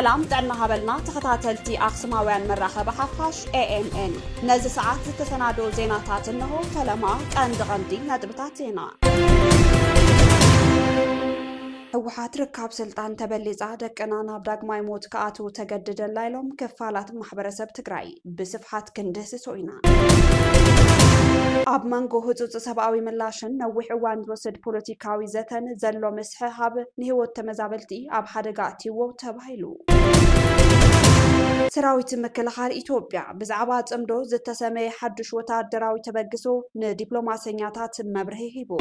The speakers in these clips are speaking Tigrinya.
سلام دعنا هبلنا تخطاتلتي أقسماويان مراخة بحفاش AMN نزي ساعات تتسنادو زيناتات انه فلما غندي ندبتاتينا ህወሓት ርካብ ስልጣን ተበሊጻ ደቀና ናብ ዳግማይ ሞት ከኣቱ ተገደደላ ኢሎም ክፋላት ማሕበረሰብ ትግራይ ብስፍሓት ክንድህስሶ ኢና ኣብ መንጎ ህፁፅ ሰብኣዊ ምላሽን ነዊሕ እዋን ዝወስድ ፖለቲካዊ ዘተን ዘሎ ምስሕሓብ ንህይወት ተመዛበልቲ ኣብ ሓደጋ እትይዎ ተባሂሉ ሰራዊት ምክልኻል ኢትዮጵያ ብዛዕባ ጽምዶ ዝተሰመየ ሓድሽ ወታደራዊ ተበግሶ ንዲፕሎማሰኛታት መብርሂ ሂቡ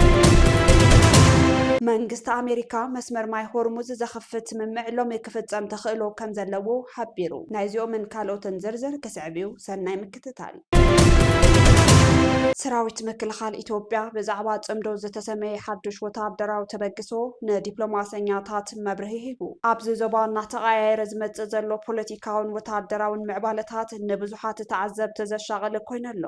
መንግስት ኣሜሪካ መስመር ማይ ሆርሙዝ ዘኸፍት ምምዕሎም ክፍጸም ተኽእሎ ከም ዘለዎ ሓቢሩ ናይዚኦምን ካልኦትን ዝርዝር ክስዕብዩ ሰናይ ምክትታል ሰራዊት ምክልኻል ኢትዮጵያ ብዛዕባ ጽምዶ ዝተሰመየ ሓድሽ ወታደራዊ ተበግሶ ንዲፕሎማሰኛታት መብርሂ ሂቡ ኣብዚ ዞባ እናተቐያየረ ዝመጽእ ዘሎ ፖለቲካውን ወታደራውን ምዕባለታት ንብዙሓት ተዓዘብቲ ዘሻቕል ኮይነሎ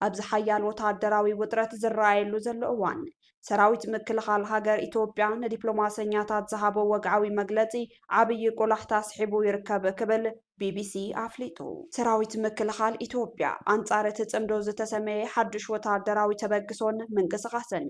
ኣብዚ ሓያል ወታደራዊ ውጥረት ዝረኣየሉ ዘሎ እዋን ሰራዊት ምክልኻል ሃገር ኢትዮጵያ ንዲፕሎማሰኛታት ዝሃቦ ወግዓዊ መግለጺ ዓብይ ቆላሕታ ስሒቡ ይርከብ ክብል ቢቢሲ ኣፍሊጡ ሰራዊት ምክልኻል ኢትዮጵያ ኣንጻር እቲ ጽምዶ ዝተሰመየ ሓድሽ ወታደራዊ ተበግሶን ምንቅስቓስን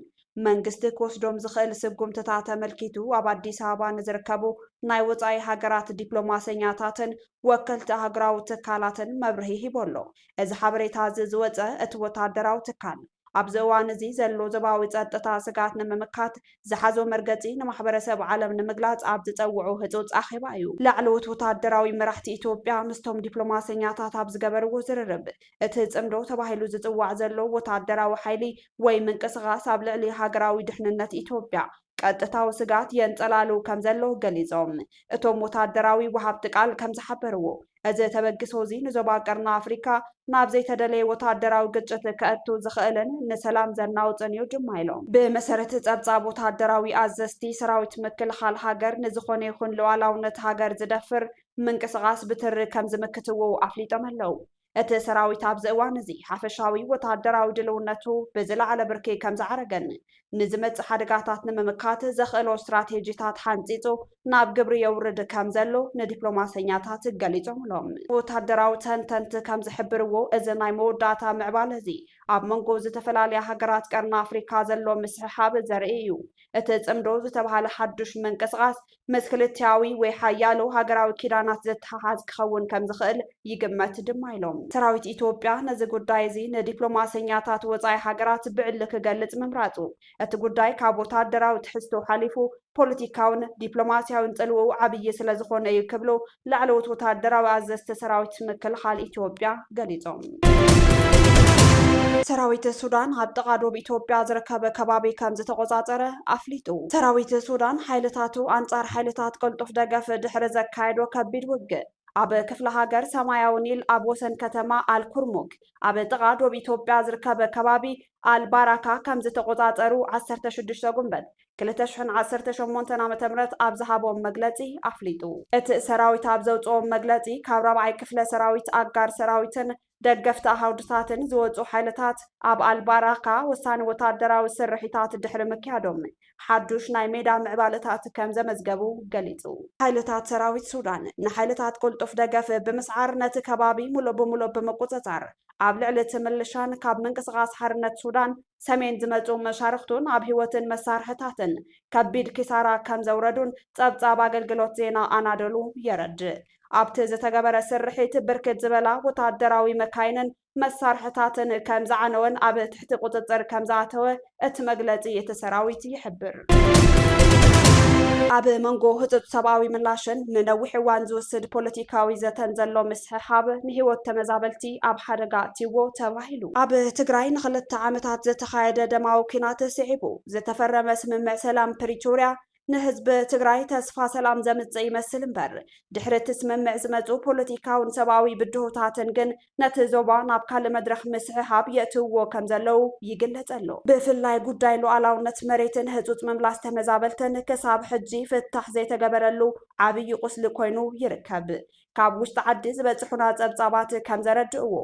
መንግስቲ ክወስዶም ዝኽእል ስጉምትታት ተመልኪቱ ኣብ ኣዲስ ኣበባ ንዝርከቡ ናይ ወጻኢ ሃገራት ዲፕሎማሰኛታትን ወከልቲ ሃገራዊ ትካላትን መብርሂ ሂቦሎ እዚ ሓበሬታ ዝወፀ እቲ ወታደራዊ ትካል ኣብዚ እዋን እዚ ዘሎ ዞባዊ ፀጥታ ስጋት ንምምካት ዝሓዞ መርገፂ ንማሕበረሰብ ዓለም ንምግላጽ ኣብ ዝፀውዑ ህፁፅ ኣኼባ እዩ ላዕለዎት ወታደራዊ መራሕቲ ኢትዮጵያ ምስቶም ዲፕሎማሰኛታት ኣብ ዝገበርዎ ዝርርብ እቲ ጽምዶ ተባሂሉ ዝጽዋዕ ዘሎ ወታደራዊ ሓይሊ ወይ ምንቅስቓስ ኣብ ልዕሊ ሃገራዊ ድሕንነት ኢትዮጵያ ቀጥታዊ ስጋት የንጸላሉ ከም ዘሎ ገሊጾም እቶም ወታደራዊ ወሃብቲ ቃል ከም ዝሓበርዎ እዚ ተበግሶ እዚ ንዞባ ቀርና ኣፍሪካ ናብ ዘይተደለየ ወታደራዊ ግጭት ከእቱ ዝኽእልን ንሰላም ዘናውፅን እዩ ድማ ኢሎም ብመሰረት ጸብጻብ ወታደራዊ ኣዘዝቲ ሰራዊት ምክልኻል ሃገር ንዝኾነ ይኹን ሉዓላውነት ሃገር ዝደፍር ምንቅስቓስ ብትሪ ከም ዝምክትዎ ኣፍሊጦም ኣለው እቲ ሰራዊት ኣብዚ እዋን እዚ ሓፈሻዊ ወታደራዊ ድልውነቱ ብዝለዓለ ብርኪ ከም ዝዓረገን ንዝመጽእ ሓደጋታት ንምምካት ዘኽእሎ ስትራቴጂታት ሓንፂፁ ናብ ግብሪ የውርድ ከም ዘሎ ንዲፕሎማሰኛታት ገሊጾም ኣሎም ወታደራዊ ተንተንቲ ከም ዝሕብርዎ እዚ ናይ መወዳእታ ምዕባለ እዚ ኣብ መንጎ ዝተፈላለያ ሃገራት ቀርና ኣፍሪካ ዘሎ ምስሕሓብ ዘርኢ እዩ እቲ ጽምዶ ዝተባሃለ ሓዱሽ ምንቅስቓስ ምስ ክልትያዊ ወይ ሓያሎ ሃገራዊ ኪዳናት ዘተሓሓዝ ክኸውን ከም ዝኽእል ይግመት ድማ ኢሎም ሰራዊት ኢትዮጵያ ነዚ ጉዳይ እዚ ንዲፕሎማሰኛታት ወጻኢ ሃገራት ብዕሊ ክገልጽ ምምራፁ እቲ ጉዳይ ካብ ወታደራዊ ትሕዝቶ ሓሊፉ ፖለቲካውን ዲፕሎማስያውን ጽልውኡ ዓብይ ስለ ዝኾነ እዩ ክብሉ ላዕለዎት ወታደራዊ ኣዘዝቲ ሰራዊት ምክልኻል ኢትዮጵያ ገሊጾም ሰራዊት ሱዳን ኣብ ጥቓ ዶብ ኢትዮጵያ ዝርከበ ከባቢ ከም ዝተቆጻጸረ ኣፍሊጡ ሰራዊት ሱዳን ሓይልታቱ ኣንጻር ሓይልታት ቅልጡፍ ደገፍ ድሕሪ ዘካየዶ ከቢድ ውግእ ኣብ ክፍለ ሃገር ሰማያዊ ኒል ኣብ ወሰን ከተማ ኣልኩርሙግ ኣብ ጥቓ ዶብ ኢትዮጵያ ዝርከበ ከባቢ ኣልባራካ ከም ዝተቆጻጸሩ 16 ጉንበት 2018 ዓ.ም ኣብ ዝሃቦም መግለጺ ኣፍሊጡ እቲ ሰራዊት ኣብ ዘውፅኦም መግለጺ ካብ 4ይ ክፍለ ሰራዊት ኣጋር ሰራዊትን ደገፍቲ ኣሃውድታትን ዝወፁ ሓይልታት ኣብ ኣልባራካ ወሳኒ ወታደራዊ ስርሒታት ድሕሪ ምክያዶም ሓዱሽ ናይ ሜዳ ምዕባለታት ከም ዘመዝገቡ ገሊጹ ሓይልታት ሰራዊት ሱዳን ንሓይልታት ቅልጡፍ ደገፍ ብምስዓር ነቲ ከባቢ ሙሉእ ብሙሉእ ብምቁፅጻር ኣብ ልዕሊ እቲ ምልሻን ካብ ምንቅስቓስ ሓርነት ሱዳን ሰሜን ዝመፁ መሻርክቱን ኣብ ህይወትን መሳርሕታትን ከቢድ ኪሳራ ከም ዘውረዱን ጸብጻብ ኣገልግሎት ዜና ኣናደሉ የረድእ ኣብቲ ዝተገበረ ስርሒት ብርክት ዝበላ ወታደራዊ መካይንን መሳርሕታትን ከም ዝዓነወን ኣብ ትሕቲ ቁፅፅር ከም ዝኣተወ እቲ መግለጺ እቲ ሰራዊት ይሕብር ኣብ መንጎ ህፁፅ ሰብኣዊ ምላሽን ንነዊሕ እዋን ዝወስድ ፖለቲካዊ ዘተን ዘሎ ምስሕሓብ ንህይወት ተመዛበልቲ ኣብ ሓደጋ እትይዎ ተባሂሉ ኣብ ትግራይ ንኽልተ ዓመታት ዝተኻየደ ደማዊ ኩናት ስዒቡ ዝተፈረመ ስምምዕ ሰላም ፕሪቶርያ ንህዝቢ ትግራይ ተስፋ ሰላም ዘምጽእ ይመስል እምበር ድሕሪ እቲ ስምምዕ ዝመፁ ፖለቲካውን ሰብኣዊ ብድሆታትን ግን ነቲ ዞባ ናብ ካልእ መድረኽ ምስሕሓብ የእትውዎ ከም ዘለው ይግለጽ ኣሎ ብፍላይ ጉዳይ ሉዓላውነት መሬትን ህፁፅ ምምላስ ተመዛበልትን ክሳብ ሕጂ ፍታሕ ዘይተገበረሉ ዓብይ ቁስሊ ኮይኑ ይርከብ ካብ ውሽጢ ዓዲ ዝበፅሑና ጸብጻባት ከም ዘረድእዎ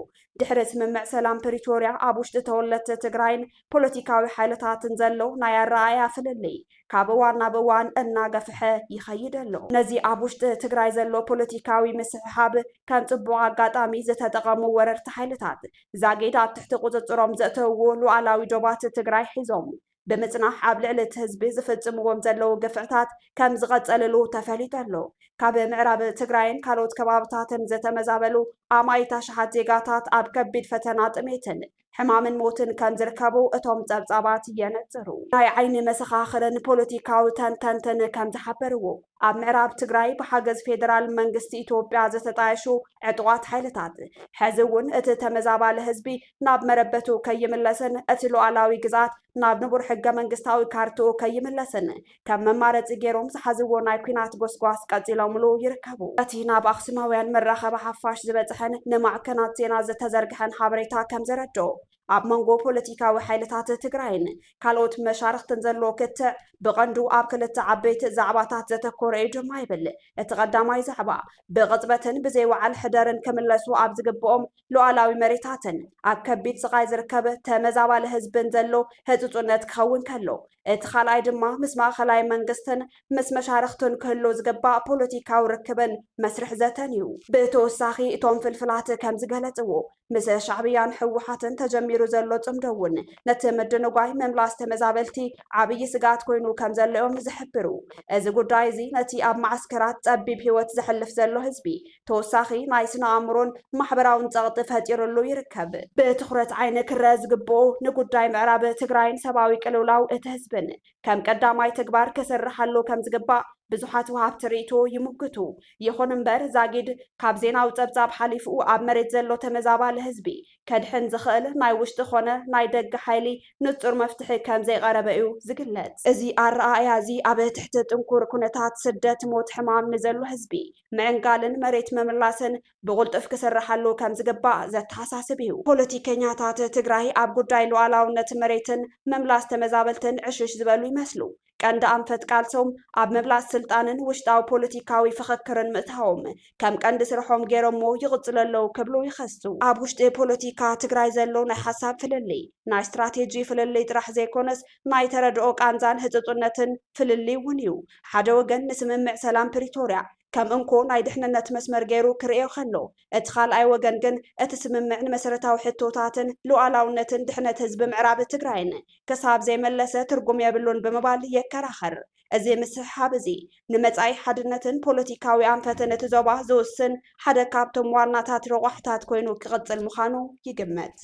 ድሕሪ ስምምዕ ሰላም ፕሪቶርያ ኣብ ውሽጢ ተወለድቲ ትግራይን ፖለቲካዊ ሓይልታትን ዘሎ ናይ ኣረኣእያ ፍልልይ ካብ እዋን ናብ እዋን እናገፍሐ ይኸይድ ኣሎ። ነዚ ኣብ ውሽጢ ትግራይ ዘሎ ፖለቲካዊ ምስሕሓብ ከም ጽቡቕ ኣጋጣሚ ዝተጠቐሙ ወረርቲ ሓይልታት ዛጌድ ኣብ ትሕቲ ቁፅጽሮም ዘእተውዎ ሉዓላዊ ጆባት ትግራይ ሒዞም ብምጽናሕ ኣብ ልዕሊ እቲ ህዝቢ ዝፍጽምዎም ዘለዉ ግፍዕታት ከም ዝቐጸልሉ ተፈሊጡ ኣሎ። ካብ ምዕራብ ትግራይን ካልኦት ከባብታትን ዝተመዛበሉ ኣማይታ ሸሓት ዜጋታት ኣብ ከቢድ ፈተና ጥሜትን ሕማምን ሞትን ከም ዝርከቡ እቶም ጸብጻባት የነጽሩ። ናይ ዓይኒ መሰኻኽርን ፖለቲካዊ ተንተንትን ከም ዝሓበርዎ ኣብ ምዕራብ ትግራይ ብሓገዝ ፌደራል መንግስቲ ኢትዮጵያ ዝተጣየሹ ዕጡቓት ሓይልታት ሕዚ እውን እቲ ተመዛባሊ ህዝቢ ናብ መረበቱ ከይምለስን እቲ ሉዓላዊ ግዛት ናብ ንቡር ሕገ መንግስታዊ ካርትኡ ከይምለስን ከም መማረፂ ገይሮም ዝሓዝዎ ናይ ኩናት ጎስጓስ ቀፂሎምሉ ይርከቡ። እቲ ናብ ኣኽሱማውያን መራኸቢ ሓፋሽ ዝበፅሐን ንማዕከናት ዜና ዝተዘርግሐን ሓበሬታ ከም ዘረድኦ ኣብ መንጎ ፖለቲካዊ ሓይልታት ትግራይን ካልኦት መሻርክትን ዘሎ ክትዕ ብቐንዱ ኣብ ክልተ ዓበይቲ ዛዕባታት ዘተኮረ እዩ ድማ ይብል። እቲ ቀዳማይ ዛዕባ ብቕፅበትን ብዘይወዓል ሕደርን ክምለሱ ኣብ ዝግብኦም ሉዓላዊ መሬታትን ኣብ ከቢድ ስቃይ ዝርከብ ተመዛባሊ ህዝብን ዘሎ ህፁፅነት ክኸውን ከሎ፣ እቲ ካልኣይ ድማ ምስ ማእኸላይ መንግስትን ምስ መሻርክትን ክህሉ ዝግባእ ፖለቲካዊ ርክብን መስርሕ ዘተን እዩ። ብተወሳኺ እቶም ፍልፍላት ከም ዝገለጽዎ ምስ ሻዕብያን ሕወሓትን ተጀሚሩ ዘሎ ጽምዶ እውን ነቲ ምድንጓይ ምምላስ ተመዛበልቲ ዓብይ ስጋት ኮይኑ ከም ዘለኦም ዝሕብሩ። እዚ ጉዳይ እዚ ነቲ ኣብ ማዓስከራት ጸቢብ ህይወት ዘሕልፍ ዘሎ ህዝቢ ተወሳኺ ናይ ስነ ኣእምሮን ማሕበራውን ጸቕጢ ፈጢሩሉ ይርከብ። ብትኹረት ዓይኒ ክረአ ዝግብኦ ንጉዳይ ምዕራብ ትግራይን ሰብኣዊ ቅልውላው እቲ ህዝብን ከም ቀዳማይ ተግባር ክስርሓሉ ከም ዝግባእ ብዙሓት ወሃብቲ ርእይቶ ይምግቱ። ይኹን እምበር ዛጊድ ካብ ዜናዊ ጸብጻብ ሓሊፉ ኣብ መሬት ዘሎ ተመዛባሊ ህዝቢ ከድሕን ዝኽእል ናይ ውሽጢ ኾነ ናይ ደገ ሓይሊ ንጹር መፍትሒ ከም ዘይቐረበ እዩ ዝግለጽ። እዚ ኣረኣእያ እዚ ኣብ ትሕቲ ጥንኩር ኩነታት ስደት፣ ሞት፣ ሕማም ንዘሎ ህዝቢ ምዕንጋልን መሬት ምምላስን ብቁልጡፍ ክስርሓሉ ከም ዝግባእ ዘተሓሳስብ እዩ። ፖለቲከኛታት ትግራይ ኣብ ጉዳይ ሉዓላውነት መሬትን ምምላስ ተመዛበልትን ዕሽሽ ዝበሉ ይመስሉ። ቀንዲ ኣንፈት ቃልሶም ኣብ ምምላስ ስልጣንን ውሽጣዊ ፖለቲካዊ ፍኽክርን ምእታዎም ከም ቀንዲ ስርሖም ገይሮሞ ይቕጽለለው ክብሉ ይኸሱ። ኣብ ውሽጢ ፖለቲካ ትግራይ ዘሎ ናይ ሓሳብ ፍልልይ ናይ ስትራቴጂ ፍልልይ ጥራሕ ዘይኮነስ ናይ ተረድኦ ቃንዛን ህፅፁነትን ፍልልይ እውን እዩ። ሓደ ወገን ንስምምዕ ሰላም ፕሪቶርያ ከም እንኮ ናይ ድሕንነት መስመር ገይሩ ክርእዮ ከሎ፣ እቲ ካልኣይ ወገን ግን እቲ ስምምዕ ንመሰረታዊ ሕቶታትን ሉዓላውነትን ድሕነት ህዝቢ ምዕራብ ትግራይን ክሳብ ዘይመለሰ ትርጉም የብሉን ብምባል የከራኸር። እዚ ምስሕሓብ እዚ ንመጻኢ ሓድነትን ፖለቲካዊ ኣንፈትን እቲ ዞባ ዝውስን ሓደ ካብቶም ዋናታት ረቋሕታት ኮይኑ ክቕጽል ምዃኑ ይግመት።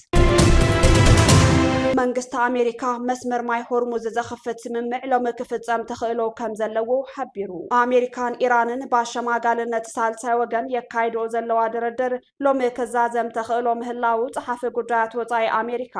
መንግስቲ ኣሜሪካ መስመር ማይ ሆርሙዝ ዘኸፍት ስምምዕ ሎሚ ክፍጸም ተኽእሎ ከም ዘለዎ ሓቢሩ። ኣሜሪካን ኢራንን ብኣሸማጋልነት ሳልሳይ ወገን የካይድኦ ዘለዋ ድርድር ሎሚ ክዛዘም ተኽእሎ ምህላው ጸሓፊ ጉዳያት ወጻኢ ኣሜሪካ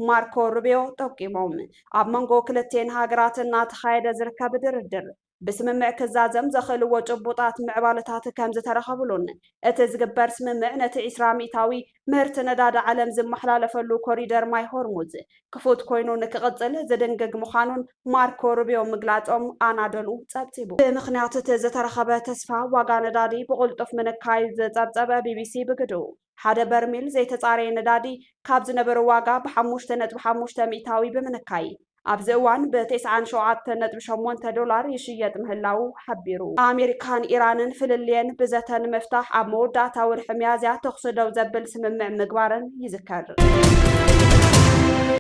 ማርኮ ሩቢዮ ጠቂሞም። ኣብ መንጎ ክልቴን ሃገራት እናተኻየደ ዝርከብ ድርድር ብስምምዕ ክዛዘም ዘኽእልዎ ጭቡጣት ምዕባለታት ከም ዝተረኸብሉን እቲ ዝግበር ስምምዕ ነቲ 20 ሚእታዊ ምህርቲ ነዳዲ ዓለም ዝመሓላለፈሉ ኮሪደር ማይ ሆርሙዝ ክፉት ኮይኑ ንክቕጽል ዝድንግግ ምዃኑን ማርኮ ሩቢዮ ምግላጾም ኣናደሉ ጸብጺቡ። ብምኽንያት እቲ ዝተረኸበ ተስፋ ዋጋ ነዳዲ ብቕልጡፍ ምንካይ ዝጸብጸበ ቢቢሲ ብግድኡ ሓደ በርሚል ዘይተጻረየ ነዳዲ ካብ ዝነበረ ዋጋ ብ5.5 ሚእታዊ ብምንካይ ኣብዚ እዋን ብ$97.8 ይሽየጥ ምህላው ሓቢሩ። ኣሜሪካን ኢራንን ፍልልየን ብዘተን ምፍታሕ ኣብ መወዳእታ ወርሒ ሚያዝያ ተኹሲ ደው ዘብል ስምምዕ ምግባርን ይዝከር።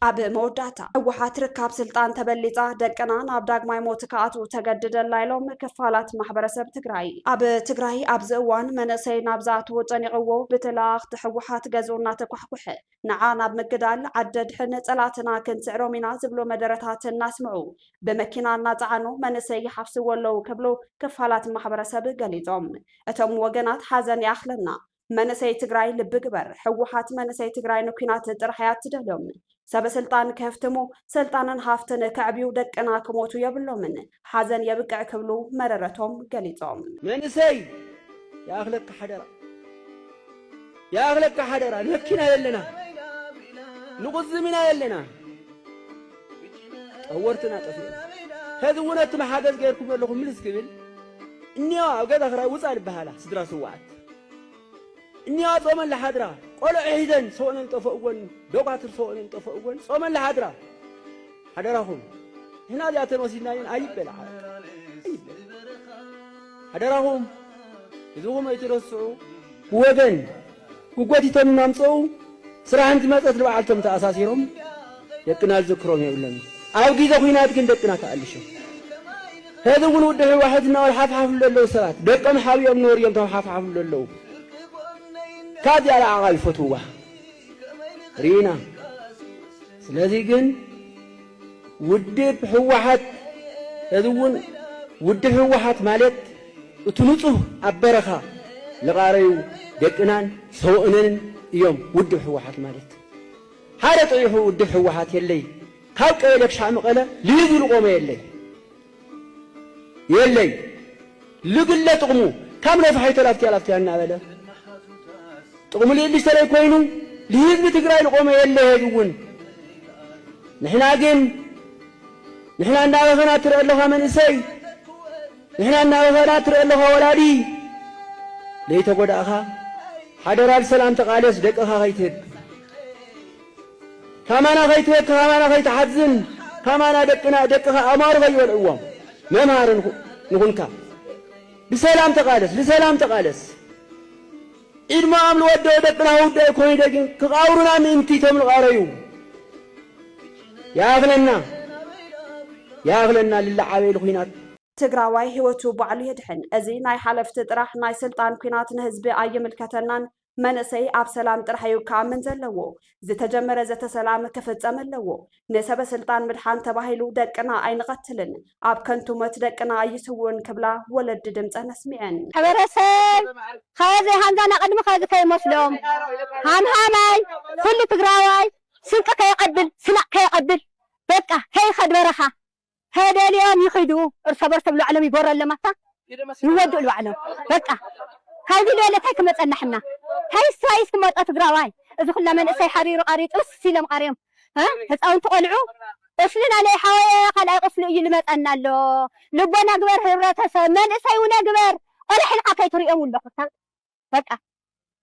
ኣብ መወዳእታ ሕወሓት ርካብ ስልጣን ተበሊፃ ደቅና ናብ ዳግማይ ሞት ከኣትው ተገድደላ ኢሎም ክፋላት ማሕበረሰብ ትግራይ። ኣብ ትግራይ ኣብዚ እዋን መነሰይ ናብ ዝኣትዎ ጸኒቕዎ ብተለኣኽቲ ሕወሓት ገዝኡ እናተኳሕኩሐ ንዓ ናብ ምግዳል ዓደድሕን ጸላትና ክንስዕሮም ኢና ዝብሎ መደረታት እናስምዑ ብመኪና እናፀዓኑ መንሰይ ይሓፍስዎ ኣለዉ ክብሉ ክፋላት ማሕበረሰብ ገሊፆም። እቶም ወገናት ሓዘን ይኣኽለና መንሰይ ትግራይ ልቢ ግበር ሕወሓት መንሰይ ትግራይ ንኩናት ጥራሕ ትደልዮም ሰበስልጣን ከፍትሙ ስልጣንን ሃፍትን ከዕብዩ ደቅና ክሞቱ የብሎምን ሓዘን የብቅዕ ክብሉ መረረቶም ገሊፆም። መንሰይ ያኽለካ ሓደራ ንመኪና የለና ንቁዝምና የለና ጠወርትና ጠፍ هذا ونات ما حاجز غيركم لكم ملس كبل إني أقدر أخرج وصل بحاله سدرا سوات إني أصومن لحدرا قولوا إحدن سوءن انطفئون دوقاتر سوءن انطفئون صومن لحدرا حدراهم هنا ذاتن وسيناين أيبل حدراهم إذوهم يترسعوا وغن وقوتي تمنامصوا سراحن تمصت لبعالتم تأساسيرهم يقنا الذكرهم يقولن أو جيزة خينات كن دقنا تقلشوا هذا هو وده واحدنا والحاف حافل له سرات دقم حاوي نور يوم تو حاف حافل له كاد على عقل فتوة رينا ስለዚህ ግን ውድብ ህወሓት እዙውን ውድብ ህወሓት ማለት እትንጹህ አበረኻ ለቃረዩ ደቅናን ሰውእነን እዮም ውድብ ህወሓት ማለት ሓደ ጥይሑ ውድብ ህወሓት የለይ ካብ ቀበሌ ክሻዕ መቐለ ልይዙ ልቆመ የለይ ልግለ ጥቕሙ ካብ ነፋሒቶ ላፍትያ እናበለ ጥቕሙ ልልሽ ተለይ ኮይኑ لهذب تقرأ القوم يلي هذون نحنا قم نحنا ناوغنا ترى لها من سي نحنا ناوغنا ترى لها ولادي ليت قد أخا حضر السلام تقاليس دك أخا غيتك كمان غيتك كمان غيت حزن كمان دكنا دك أخا أمار غي والعوام ممار نكونك بسلام تقاليس إدما عمل ودو دقنا ودو كوني دقين كقاورنا منتي تمل غاريو يا أغلنا لله عويل خينات ትግራዋይ ህይወቱ ባዕሉ የድሕን እዚ ናይ ሓለፍቲ ጥራሕ ናይ ስልጣን ኩናት ንህዝቢ ኣየምልከተናን መንእሰይ ኣብ ሰላም ጥራሕ ይካመን ዘለዎ ዝተጀመረ ዘተሰላም ክፍጸም ኣለዎ ንሰበ ስልጣን ምድሓን ተባሂሉ ደቅና ኣይንቀትልን ኣብ ከንቱ ሞት ደቅና ኣይስውን ክብላ ወለድ ድምፀ ነስሚዐን ሕብረተሰብ ካዚ ሃንዛና ቀድሚ ካዚ ከይመስሎም ሃምሃማይ ኩሉ ትግራዋይ ስንቅ ከይቀብል ስናቅ ከይቀብል በቃ ከይኸድ በረኻ هذا يخيدوا ارتبر تبلو علم يبور لما تا يودوا الوعلم بقى هذه ليلة هيك مثلنا حنا هاي السايس كما تقراواي اذا كل من اسي حرير قريت اسلم قريم ها هتاون تقلعوا اسلنا لي حوايا خلق قفلوا يلمطنا له لبنا غبر هبرتسب من اسي ونا غبر ولا حلقه كيتريم ولا بقى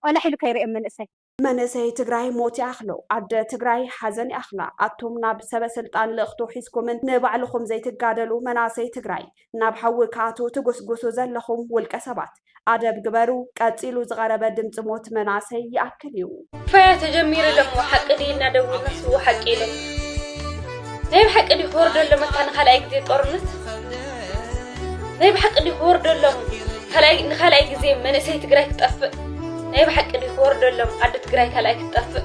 ولا حلو كيريم من اسي منسي تግራይ ሞት ያخሎ አደ ትግራይ ሓዘን ያخላ አቶም ናብ ሰበ ስልጣን ለእኽቱ ሒስኩምን ንባዕልኹም ዘይትጋደሉ መናሰይ ትግራይ ናብ ሓዊ ካቱ ትጉስጉሱ ዘለኹም ውልቀ ሰባት አደብ ግበሩ ቀፂሉ ዝቀረበ ድምጽ ሞት መናሰይ ይአክል እዩ ፈያ ተጀሚረ ደሞ ሐቅዲ እና ደውነስ ወሐቂለ ነይ በሐቅዲ ወርደለ መታን خلای ግዜ ጦርነት ነይ በሐቅዲ ወርደለ خلای ግዜ መንሰይ ትግራይ ትጠፍእ نايب حق اللي خورد لهم عدت جراي كلاك تطفق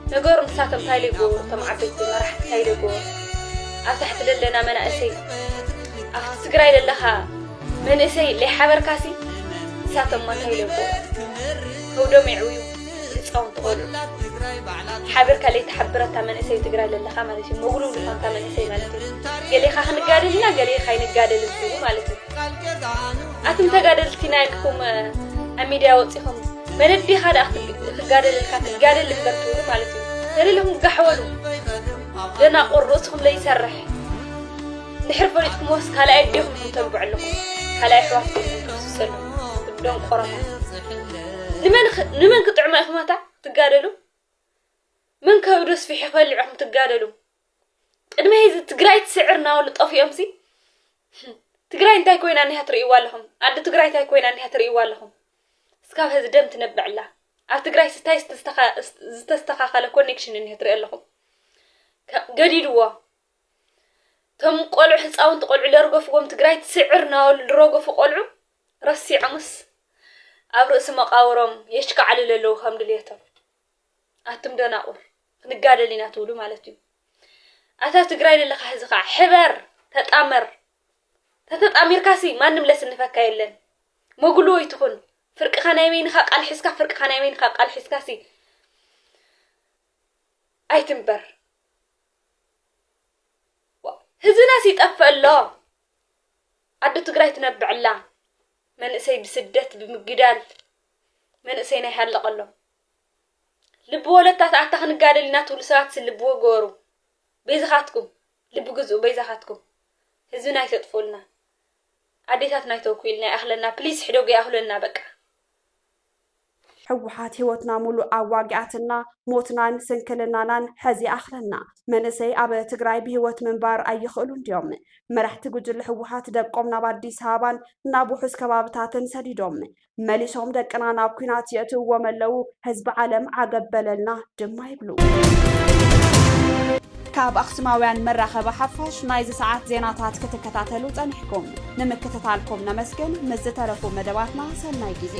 نجور مساتم تايلي جو تم عبيت راح تايلي جو أفتحت لنا من أسي أفتح جراي لها من أسي اللي حبر كاسي ساتم ما تايلي جو هو دم يعوي يتصون تقول حبر كلي تحبرتها من أسي تجراي لها مالتي مغلو لفانتا من أسي مالتي قالي خا نقادل هنا قالي خاي نقادل الفيلم مالتي أتم تقادلتي نايكم أميديا وصيهم مندي خاد أخذ قادل الكاتب قادل البرتول مالتي ترى لهم قحولوا لنا قرصهم لا يسرح نحرفوا لكم وس كلا أيديهم تتبع لهم كلا يحوافهم تسلم بدون قرمة لمن قطع ما إخماتا تقادلوا من كودس في حفل عهم تقادلوا إنما هي تقرأي تسعرنا ولا طفي أمسي تقرأي أنت كوين أنها تريوا لهم عد تقرأي أنت كوين أنها تريوا لهم سكاب هذا دم تنبع له أتقرأي ستاي استخاخ كونكشن إنها تري لهم قديدوا تم قلع حساون تقلع لرقف قوم تقرأي تسعرنا والرقف قلعوا رسي عمس أبرأس مقاورهم يشكى على للو خمد ليتم أتم دناور نقادل لنا تولو مالتي أتا تقرأي للخ حزقا حبر تتأمر كاسي ما نملس نفكا يلن مقلو يتخن فرق خنا يمين خاق الحسكا فرق خنا يمين خاق الحسكاسي أي تنبر هزنا سيتقفى الله عدو تقرأي تنبع الله من اسي بسدت بمقدال من اسينا يحلق الله لبو ولتات عتاق نقادل لنا تولو سوات سلبو قورو بيزخاتكم لبو قزو بيزخاتكم هزنا يتطفولنا عديتاتنا يتوكيلنا أهلنا بليس حدوقي أهلنا بقى ሕወሓት ህይወትና ሙሉእ ኣዋጊዓትና ሞትናን ስንክልናናን ሕዚ ኣኽለና መንእሰይ ኣብ ትግራይ ብህይወት ምንባር ኣይኽእሉን ድዮም መራሕቲ ጉጅለ ሕወሓት ደቆም ናብ ኣዲስ ኣበባን ናብ ውሑስ ከባብታትን ሰዲዶም መሊሶም ደቅና ናብ ኩናት የእትውዎም ኣለው ህዝቢ ዓለም ዓገበለልና ድማ ይብሉ ካብ ኣኽሱማውያን መራኸቢ ሓፋሽ ናይዚ ሰዓት ዜናታት ክትከታተሉ ጸኒሕኩም ንምክትታልኩም ነመስገን ምስ ዝተረፉ መደባትና ሰናይ ጊዜ